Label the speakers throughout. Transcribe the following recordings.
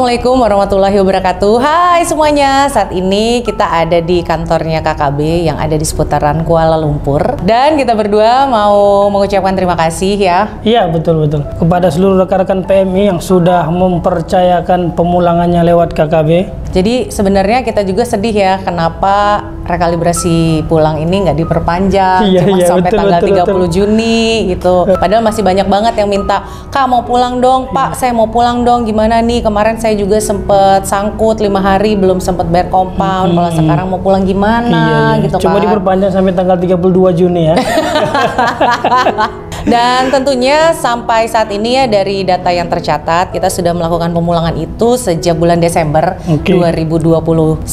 Speaker 1: Assalamualaikum warahmatullahi wabarakatuh. Hai semuanya, saat ini kita ada di kantornya KKB yang ada di seputaran Kuala Lumpur. Dan kita berdua mau mengucapkan terima kasih ya.
Speaker 2: Iya, betul-betul. Kepada seluruh rekan-rekan PMI yang sudah mempercayakan pemulangannya lewat KKB.
Speaker 1: Jadi sebenarnya kita juga sedih ya, kenapa rekalibrasi pulang ini nggak diperpanjang cuma sampai tanggal 30 Juni gitu. Padahal masih banyak banget yang minta, Kak mau pulang dong, Pak saya mau pulang dong, gimana nih, kemarin saya juga sempet sangkut 5 hari belum sempet bayar compound, kalau sekarang mau pulang gimana gitu
Speaker 2: Coba
Speaker 1: kan.
Speaker 2: diperpanjang sampai tanggal 32 Juni ya.
Speaker 1: Dan tentunya sampai saat ini ya, dari data yang tercatat kita sudah melakukan pemulangan itu sejak bulan Desember 2021.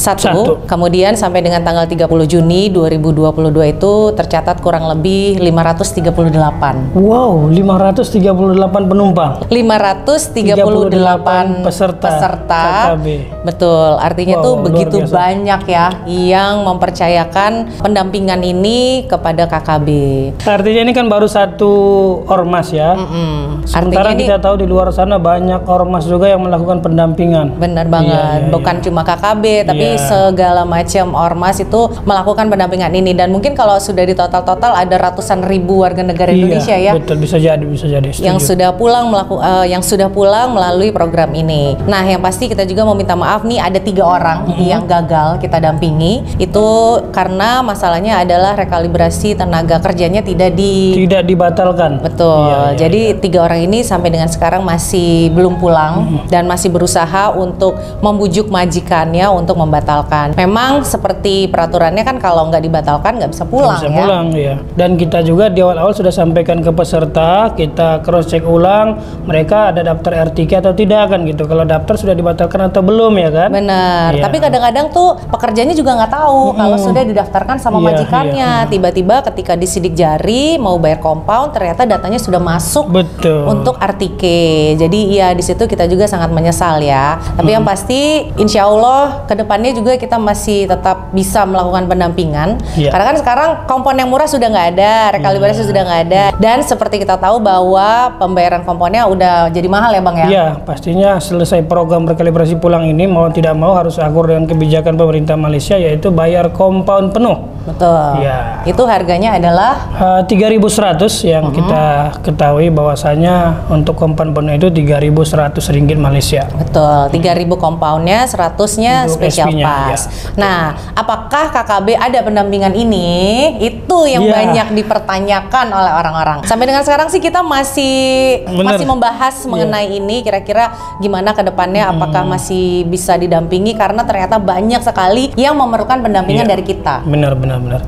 Speaker 1: Kemudian sampai dengan tanggal 30 Juni 2022 itu tercatat kurang lebih 538.
Speaker 2: Wow, 538 penumpang.
Speaker 1: 538 peserta
Speaker 2: KKB.
Speaker 1: Betul, artinya tuh begitu banyak ya yang mempercayakan pendampingan ini kepada KKB.
Speaker 2: Artinya ini kan baru satu ormas ya. Sementara kita tahu di luar sana banyak ormas juga yang melakukan pendampingan.
Speaker 1: Benar banget, bukan cuma KKB tapi segala macam ormas itu melakukan pendampingan ini. Dan mungkin kalau sudah di total ada ratusan ribu warga negara Indonesia ya.
Speaker 2: Betul, bisa jadi.
Speaker 1: Yang sudah pulang melalui program ini. Nah, yang pasti kita juga mau minta maaf nih, ada 3 orang yang gagal kita dampingi. Itu karena masalahnya adalah rekalibrasi tenaga kerjanya tidak
Speaker 2: dibatalkan.
Speaker 1: Betul. Jadi 3 orang ini sampai dengan sekarang masih belum pulang dan masih berusaha untuk membujuk majikannya untuk membatalkan. Memang seperti peraturannya kan kalau nggak dibatalkan nggak bisa pulang.
Speaker 2: Dan kita juga di awal-awal sudah sampaikan ke peserta, kita cross check ulang mereka ada daftar R3 atau tidak kan gitu. Kalau daftar sudah dibatalkan atau belum ya kan?
Speaker 1: Benar. Tapi kadang-kadang tuh pekerjanya juga nggak tahu kalau sudah didaftarkan sama majikannya. Tiba-tiba ketika disidik jari mau bayar compound, ternyata datanya sudah masuk untuk RTK. Jadi ya di situ kita juga sangat menyesal ya. Tapi yang pasti insya Allah kedepannya juga kita masih tetap bisa melakukan pendampingan. Karena kan sekarang kompon yang murah sudah nggak ada, rekalibrasi sudah nggak ada. Dan seperti kita tahu bahwa pembayaran komponnya udah jadi mahal ya Bang ya?
Speaker 2: Iya, pastinya selesai program rekalibrasi pulang ini mau tidak mau harus akur dengan kebijakan pemerintah Malaysia, yaitu bayar compound penuh.
Speaker 1: Betul. Itu harganya adalah
Speaker 2: 3.100 yang kita ketahui bahwasanya untuk compound penuh itu 3.100 ringgit Malaysia.
Speaker 1: Betul. 3.000 compoundnya, 100-nya special pass. Nah, apakah KKB ada pendampingan ini? Itu yang banyak dipertanyakan oleh orang-orang. Sampai dengan sekarang sih kita masih membahas mengenai ini, kira-kira gimana ke depannya, apakah masih bisa didampingi, karena ternyata banyak sekali yang memerlukan pendampingan dari kita.
Speaker 2: Benar.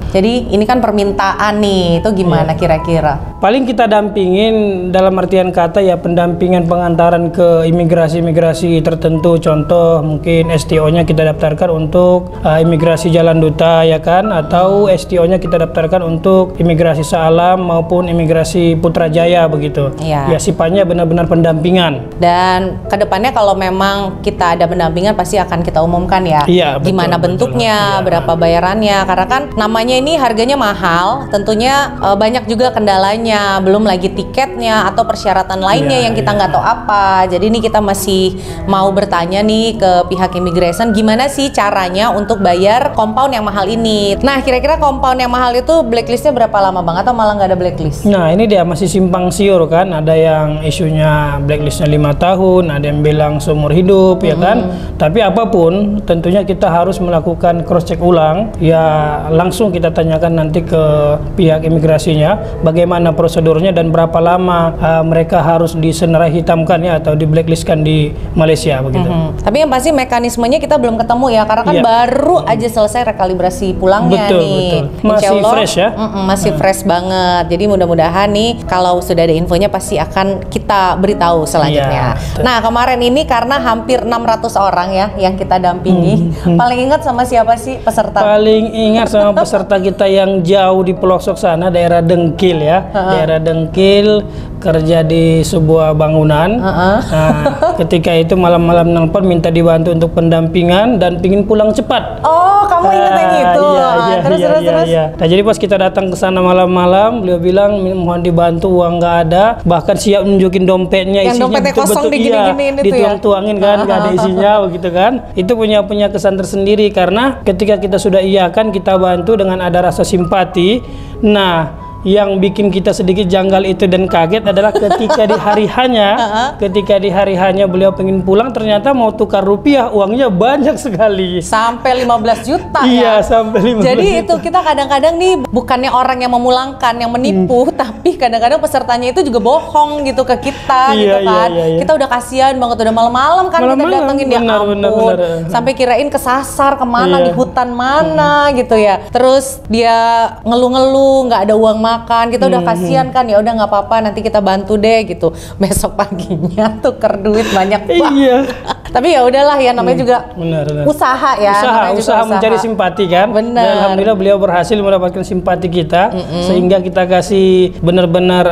Speaker 1: Jadi ini kan permintaan nih, itu gimana kira-kira?
Speaker 2: Paling kita dampingin dalam artian kata ya pendampingan pengantaran ke imigrasi tertentu. Contoh mungkin STO-nya kita daftarkan untuk imigrasi Jalan Duta ya kan, atau STO-nya kita daftarkan untuk imigrasi Shah-Alam maupun imigrasi Putrajaya begitu. Ya sifatnya benar-benar pendampingan. Dan
Speaker 1: kedepannya kalau memang kita ada pendampingan pasti akan kita umumkan ya. Gimana bentuknya, berapa bayarannya, karena kan namanya ini harganya mahal, tentunya banyak juga kendalanya, belum lagi tiketnya atau persyaratan lainnya yang kita nggak tahu apa. Jadi ini kita masih mau bertanya nih ke pihak immigration, gimana sih caranya untuk bayar compound yang mahal ini. Nah, kira-kira compound yang mahal itu blacklistnya berapa lama Bang, atau malah nggak ada blacklist?
Speaker 2: Nah, ini dia masih simpang siur kan, ada yang isunya blacklistnya 5 tahun, ada yang bilang seumur hidup ya kan. Tapi apapun tentunya kita harus melakukan cross check ulang ya, langsung kita tanyakan nanti ke pihak imigrasinya bagaimana prosedurnya dan berapa lama mereka harus disenarai hitamkan ya atau di blacklistkan di Malaysia begitu.
Speaker 1: Tapi yang pasti mekanismenya kita belum ketemu ya, karena kan baru aja selesai rekalibrasi pulangnya nih.
Speaker 2: Masih fresh ya.
Speaker 1: Masih fresh banget. Jadi mudah-mudahan nih kalau sudah ada infonya pasti akan kita beritahu selanjutnya. Nah, kemarin ini karena hampir 600 orang ya yang kita dampingi. Paling ingat sama siapa sih peserta?
Speaker 2: Paling ingat sama peserta kita yang jauh di pelosok sana, daerah Dengkil ya. daerah Dengkil, kerja di sebuah bangunan. Nah, ketika itu malam-malam nelpon minta dibantu untuk pendampingan dan pingin pulang cepat.
Speaker 1: Oh, kamu ingat yang itu? Terus.
Speaker 2: Nah, jadi pas kita datang ke sana malam-malam, beliau bilang mohon dibantu, uang nggak ada, bahkan siap nunjukin dompetnya,
Speaker 1: yang
Speaker 2: isinya
Speaker 1: dompetnya kosong digini-giniin itu ya?
Speaker 2: Dituang-tuangin kan, nggak ada isinya begitu kan. Itu punya kesan tersendiri karena ketika kita sudah iakan, kita bantu dengan ada rasa simpati. Nah, yang bikin kita sedikit janggal itu dan kaget adalah ketika di hari hanya, beliau pengen pulang, ternyata mau tukar rupiah, uangnya banyak sekali.
Speaker 1: Sampai 15 juta
Speaker 2: iya,
Speaker 1: ya?
Speaker 2: sampai 15
Speaker 1: Jadi
Speaker 2: juta.
Speaker 1: itu kita kadang-kadang nih, bukannya orang yang memulangkan, yang menipu, tapi kadang-kadang pesertanya itu juga bohong gitu ke kita, gitu kan. Kita udah kasihan banget, udah malam-malam kan kita datengin, ya ampun. Sampai kirain kesasar kemana, di hutan mana gitu ya. Terus dia ngeluh-ngeluh, nggak ada uang makan, kita udah kasihan kan, ya udah nggak apa-apa, nanti kita bantu deh gitu. Besok paginya tuker duit banyak banget. Tapi ya udahlah ya, namanya juga usaha ya.
Speaker 2: Usaha mencari simpati kan.
Speaker 1: Bener.
Speaker 2: Dan alhamdulillah beliau berhasil mendapatkan simpati kita, sehingga kita kasih benar-benar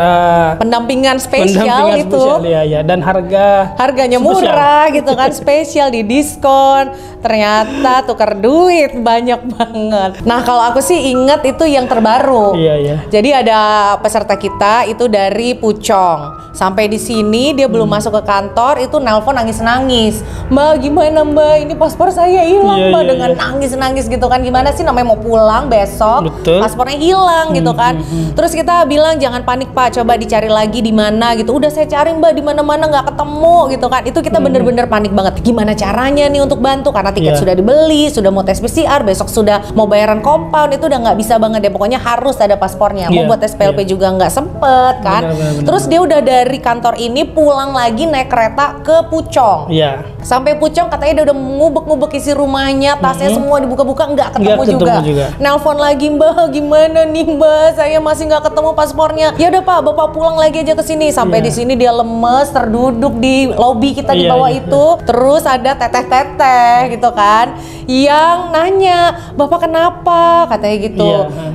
Speaker 1: pendampingan spesial itu.
Speaker 2: Ya. Dan harganya
Speaker 1: murah gitu kan, spesial di diskon. Ternyata tukar duit banyak banget. Nah, kalau aku sih inget itu yang terbaru.
Speaker 2: Iya.
Speaker 1: Jadi ada peserta kita itu dari Pucong. Sampai di sini dia belum masuk ke kantor, itu nelpon nangis-nangis. Mbak, gimana Mbak? Ini paspor saya hilang, Mbak. Dengan nangis-nangis gitu kan. Gimana sih, namanya mau pulang besok, paspornya hilang gitu kan. Terus kita bilang jangan panik Pak, coba dicari lagi di mana gitu. Udah saya cari Mbak di mana-mana nggak ketemu gitu kan. Itu kita bener-bener panik banget. Gimana caranya nih untuk bantu? Karena tiket sudah dibeli, sudah mau tes PCR, besok sudah mau bayaran compound, itu udah nggak bisa banget deh. Pokoknya harus ada paspornya. Mau buat tes PLP juga nggak sempet kan. Terus dia udah dari kantor ini pulang lagi naik kereta ke Pucong. Sampai Pucong katanya dia udah ngubek-ngubek isi rumahnya, tasnya semua dibuka-buka, nggak ketemu juga. Nelpon lagi, Mbak, gimana nih Mbak? Saya masih nggak ketemu paspornya. Ya udah Pak, Bapak pulang lagi aja ke sini. Sampai di sini dia lemes, terduduk di lobi kita di bawah itu. Terus ada teteh-teteh gitu kan, yang nanya, Bapak kenapa? Katanya gitu.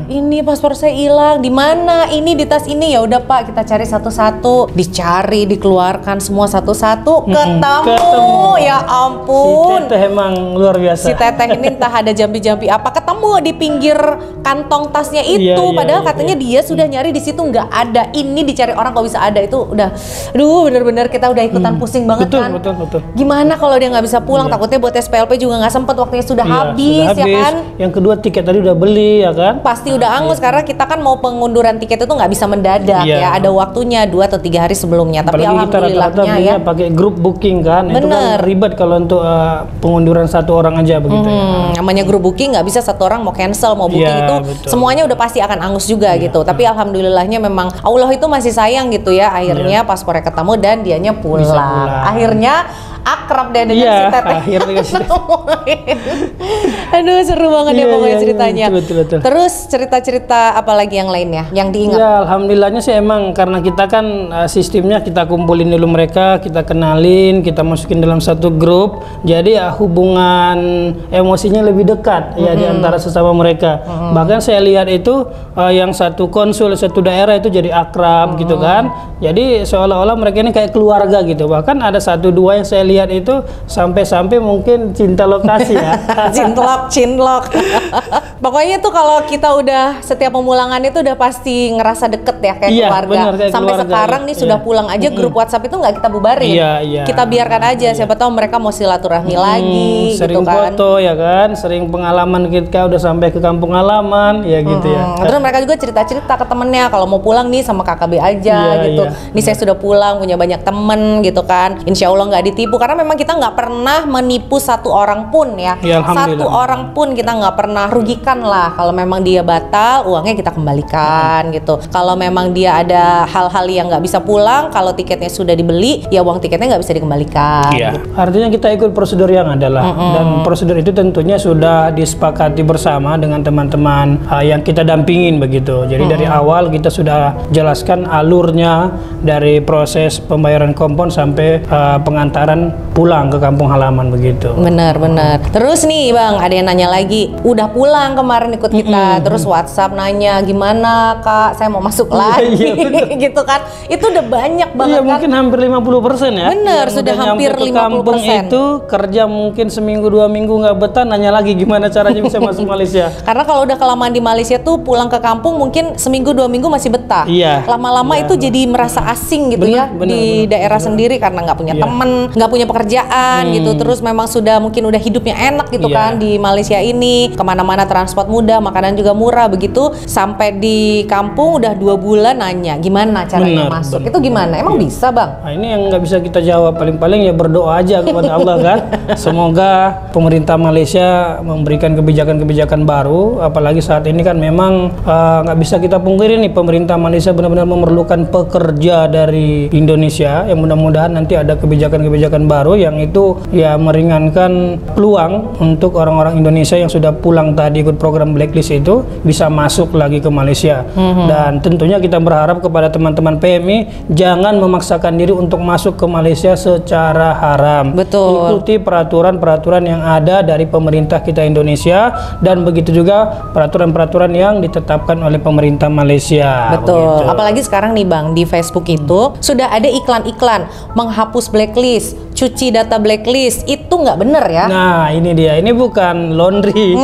Speaker 1: Ini paspor saya hilang. Di mana? Ini di tas ini. Ya udah Pak, kita cari satu-satu. Dicari, dikeluarkan semua satu-satu, ketemu. Ya ampun.
Speaker 2: Si teteh emang luar biasa.
Speaker 1: Si teteh ini entah ada jampi-jampi apa, ketemu di pinggir kantong tasnya itu. Padahal katanya dia sudah nyari di situ, nggak ada. Ini dicari orang kok bisa ada, itu udah, aduh bener-bener kita udah ikutan pusing banget kan. Betul. Gimana kalau dia nggak bisa pulang? Takutnya buat tes PLP juga nggak sempet, waktunya sudah habis ya kan.
Speaker 2: Yang kedua tiket tadi udah beli ya kan.
Speaker 1: Pasti udah angus karena kita kan mau pengunduran tiket itu nggak bisa mendadak ya. Ada waktunya 2 atau 3 hari sebelumnya. Tapi alhamdulillahnya ya
Speaker 2: pakai grup booking kan. Itu kan ribet kalau untuk pengunduran satu orang aja begitu ya.
Speaker 1: Namanya grup booking nggak bisa satu orang mau cancel mau booking itu semuanya udah pasti akan angus juga gitu. Tapi alhamdulillahnya memang Allah itu masih sayang gitu ya. Akhirnya paspornya ketemu dan dianya pulang. Akhirnya akrab deh dengan si teteh. Aduh seru banget ya pokoknya ceritanya.
Speaker 2: Betul.
Speaker 1: Terus cerita-cerita apa lagi yang lainnya yang diingat?
Speaker 2: Ya alhamdulillahnya sih emang karena kita kan sistemnya kita kumpulin dulu mereka, kita kenalin, kita masukin dalam satu grup. Jadi hubungan emosinya lebih dekat ya di antara sesama mereka. Bahkan saya lihat itu yang satu konsul satu daerah itu jadi akrab gitu kan. Jadi seolah-olah mereka ini kayak keluarga gitu. Bahkan ada 1-2 yang saya lihat itu sampai-sampai mungkin cinta lokasi ya.
Speaker 1: Cinlok. Pokoknya tuh kalau kita udah setiap pemulangan itu udah pasti ngerasa deket ya kayak keluarga.
Speaker 2: Bener, kayak
Speaker 1: sampai
Speaker 2: keluarga,
Speaker 1: sekarang nih sudah pulang aja grup WhatsApp itu nggak kita bubarin. Kita biarkan aja. Siapa tahu mereka mau silaturahmi lagi.
Speaker 2: Sering
Speaker 1: gitu kan.
Speaker 2: foto ya kan, sering pengalaman kita udah sampai ke kampung halaman ya gitu ya.
Speaker 1: Terus mereka juga cerita-cerita ke temennya kalau mau pulang nih sama KKB aja gitu. Nih saya sudah pulang punya banyak temen gitu kan. Insya Allah nggak ditipu karena memang kita nggak pernah menipu satu orang pun ya. Satu orang pun kita nggak pernah rugikan lah. Kalau memang dia batal, uangnya kita kembalikan gitu. Kalau memang dia ada hal-hal yang nggak bisa pulang, kalau tiketnya sudah dibeli, ya uang tiketnya nggak bisa dikembalikan. Gitu.
Speaker 2: Artinya kita ikut prosedur yang ada lah. Dan prosedur itu tentunya sudah disepakati bersama dengan teman-teman yang kita dampingin begitu. Jadi dari awal kita sudah jelaskan alurnya dari proses pembayaran kompon sampai pengantaran pulang ke kampung halaman begitu.
Speaker 1: Benar. Terus nih Bang, ada yang nanya lagi, udah pulang kemarin ikut kita, terus WhatsApp nanya, gimana Kak, saya mau masuk lagi, gitu kan? Itu udah banyak banget kan?
Speaker 2: Mungkin hampir 50% ya.
Speaker 1: Bener, sudah hampir 50%.
Speaker 2: Kampung itu kerja mungkin seminggu 2 minggu nggak betah, nanya lagi gimana caranya bisa masuk Malaysia.
Speaker 1: Karena kalau udah kelamaan di Malaysia tuh pulang ke kampung mungkin seminggu 2 minggu masih betah.
Speaker 2: Iya.
Speaker 1: Lama-lama itu jadi merasa asing gitu di daerah sendiri karena nggak punya temen, nggak punya pekerjaan gitu. Terus memang mungkin udah hidupnya enak gitu kan di Malaysia ini, kemana-mana transport mudah, makanan juga murah, begitu sampai di kampung udah 2 bulan nanya gimana caranya masuk. Itu gimana? Emang bisa Bang?
Speaker 2: Nah, ini yang nggak bisa kita jawab, paling-paling ya berdoa aja kepada Allah kan. Semoga pemerintah Malaysia memberikan kebijakan-kebijakan baru, apalagi saat ini kan memang nggak bisa kita pungkiri nih, pemerintah Malaysia benar-benar memerlukan pekerja dari Indonesia. Yang mudah-mudahan nanti ada kebijakan-kebijakan baru yang itu ya meringankan peluang untuk orang-orang Indonesia yang sudah pulang tadi ikut program blacklist itu bisa masuk lagi ke Malaysia. Dan tentunya kita berharap kepada teman-teman PMI jangan memaksakan diri untuk masuk ke Malaysia secara haram.
Speaker 1: Betul.
Speaker 2: Ikuti peraturan-peraturan yang ada dari pemerintah kita Indonesia, dan begitu juga peraturan-peraturan yang ditetapkan oleh pemerintah Malaysia.
Speaker 1: Betul. Begitu. Apalagi sekarang nih Bang, di Facebook itu sudah ada iklan-iklan menghapus blacklist, cuci data blacklist. Itu nggak bener ya?
Speaker 2: Nah ini dia, ini bukan laundry,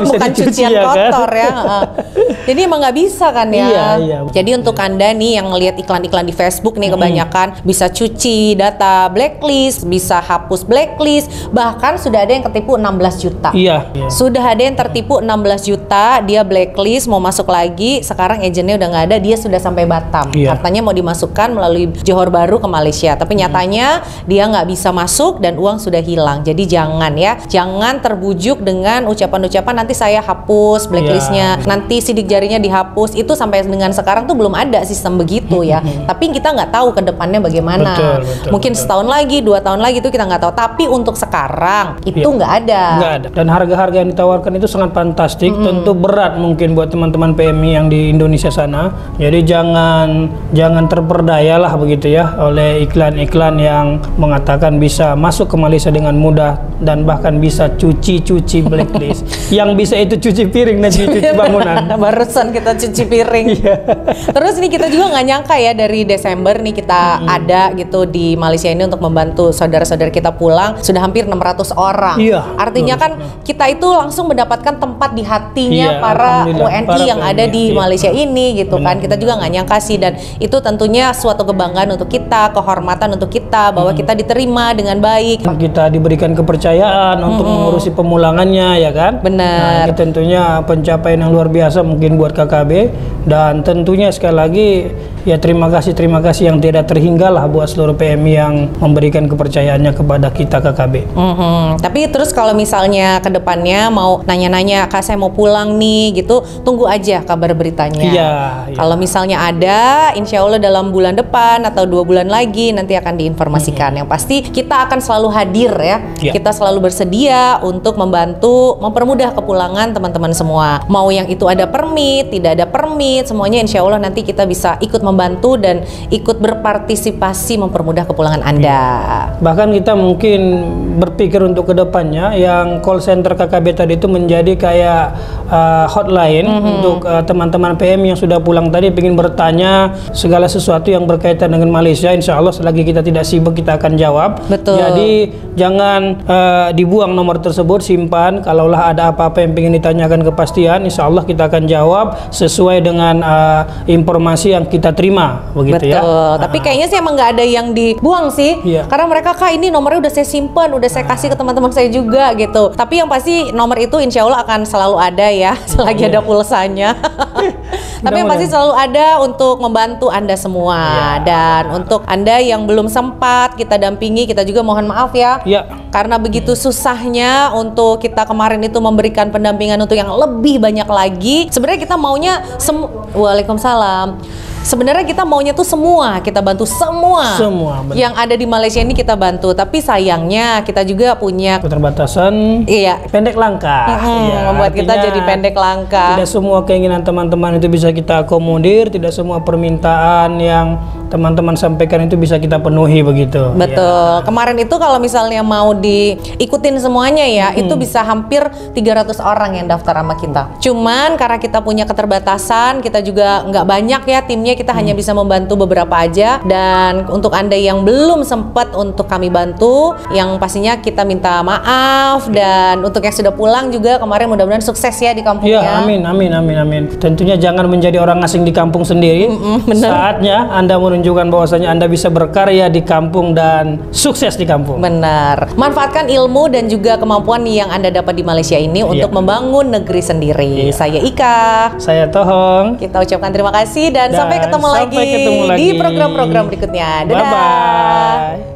Speaker 1: bukan cucian kotor ya. Jadi emang nggak bisa kan ya?
Speaker 2: Iya.
Speaker 1: Jadi untuk Anda nih yang ngelihat iklan-iklan di Facebook nih kebanyakan bisa cuci data blacklist, bisa hapus blacklist, bahkan sudah ada yang ketipu 16 juta.
Speaker 2: Iya.
Speaker 1: Sudah ada yang tertipu 16 juta, dia blacklist mau masuk lagi, sekarang agennya udah nggak ada, dia sudah sampai Batam. Katanya mau dimasukkan melalui Johor Bahru ke Malaysia, tapi nyatanya dia nggak bisa masuk dan uang sudah hilang. Jadi jangan ya, jangan terbujuk dengan ucapan-ucapan nanti saya hapus blacklistnya, nanti sidik jarinya dihapus. Itu sampai dengan sekarang tuh belum ada sistem begitu ya. Tapi kita nggak tahu ke depannya bagaimana. Mungkin setahun lagi, 2 tahun lagi itu kita nggak tahu. Tapi untuk sekarang itu nggak ada.
Speaker 2: Nggak ada. Dan harga-harga yang ditawarkan itu sangat fantastik. Tentu berat mungkin buat teman-teman PMI yang di Indonesia sana. Jadi jangan terperdayalah begitu ya oleh iklan-iklan yang mengatakan bisa masuk ke Malaysia dengan mudah dan bahkan bisa cuci blacklist. Yang bisa itu cuci piring dan cuci bangunan.
Speaker 1: Barusan kita cuci piring. Terus ini kita juga nggak nyangka ya, dari Desember nih kita ada gitu di Malaysia ini untuk membantu saudara-saudara kita pulang sudah hampir 600 orang. Artinya kan kita itu langsung mendapatkan tempat di hatinya para WNI yang ada di Malaysia ini gitu kan. Kita juga nggak nyangka sih, dan itu tentunya suatu kebanggaan untuk kita, kehormatan untuk kita bahwa kita diterima dengan baik.
Speaker 2: Kita diberikan kepercayaan untuk mengurusi pemulangannya ya kan.
Speaker 1: Benar.
Speaker 2: Nah, ini tentunya pencapaian yang luar biasa mungkin buat KKB, dan tentunya sekali lagi ya terima kasih yang tidak terhinggalah buat seluruh PMI yang memberikan kepercayaannya kepada kita KKB.
Speaker 1: Tapi terus kalau misalnya ke depannya mau nanya-nanya, Kak saya mau pulang nih gitu, tunggu aja kabar beritanya. Kalau misalnya ada, insya Allah dalam bulan depan atau 2 bulan lagi nanti akan diinformasikan. Yang pasti kita akan selalu hadir ya. Kita selalu bersedia untuk membantu mempermudah kepulangan teman-teman semua. Mau yang itu ada permit, tidak ada permit, semuanya insya Allah nanti kita bisa ikut membantu dan ikut berpartisipasi mempermudah kepulangan Anda.
Speaker 2: Bahkan kita mungkin berpikir untuk kedepannya yang call center KKB tadi itu menjadi kayak hotline untuk teman-teman PM yang sudah pulang tadi ingin bertanya segala sesuatu yang berkaitan dengan Malaysia. Insya Allah selagi kita tidak sibuk kita akan jawab.
Speaker 1: Betul.
Speaker 2: Jadi jangan dibuang nomor tersebut, simpan. Kalaulah ada apa-apa yang ingin ditanyakan kepastian, insya Allah kita akan jawab sesuai dengan informasi yang kita terima, begitu.
Speaker 1: Betul. Ya. Tapi kayaknya sih emang nggak ada yang dibuang sih, karena mereka Kak ini nomornya udah saya simpan, udah saya kasih ke teman-teman saya juga gitu. Tapi yang pasti nomor itu insya Allah akan selalu ada ya, selagi ada pulsanya. Tapi yang pasti selalu ada untuk membantu Anda semua. Dan untuk Anda yang belum sempat kita dampingi, kita juga mohon maaf ya. Karena begitu susahnya untuk kita kemarin itu memberikan pendampingan untuk yang lebih banyak lagi. Sebenarnya kita maunya Waalaikumsalam. Sebenarnya kita maunya tuh semua, kita bantu semua yang ada di Malaysia ini kita bantu. Tapi sayangnya kita juga punya
Speaker 2: keterbatasan, pendek langkah,
Speaker 1: membuat kita jadi pendek langkah.
Speaker 2: Tidak semua keinginan teman-teman itu bisa kita akomodir, tidak semua permintaan yang teman-teman sampaikan itu bisa kita penuhi begitu.
Speaker 1: Betul. Kemarin itu kalau misalnya mau diikutin semuanya ya, itu bisa hampir 300 orang yang daftar sama kita. Cuman karena kita punya keterbatasan, kita juga nggak banyak ya timnya, kita hanya bisa membantu beberapa aja. Dan untuk Anda yang belum sempat untuk kami bantu, yang pastinya kita minta maaf. Dan untuk yang sudah pulang juga kemarin mudah-mudahan sukses ya di kampungnya.
Speaker 2: Ya, amin. Tentunya jangan menjadi orang asing di kampung sendiri. Saatnya Anda menunjukkan bahwasanya Anda bisa berkarya di kampung dan sukses di kampung.
Speaker 1: Benar. Manfaatkan ilmu dan juga kemampuan yang Anda dapat di Malaysia ini untuk membangun negeri sendiri. Saya Ika.
Speaker 2: Saya Tohong.
Speaker 1: Kita ucapkan terima kasih dan sampai ketemu lagi di program-program berikutnya. Dadah.
Speaker 2: Bye-bye.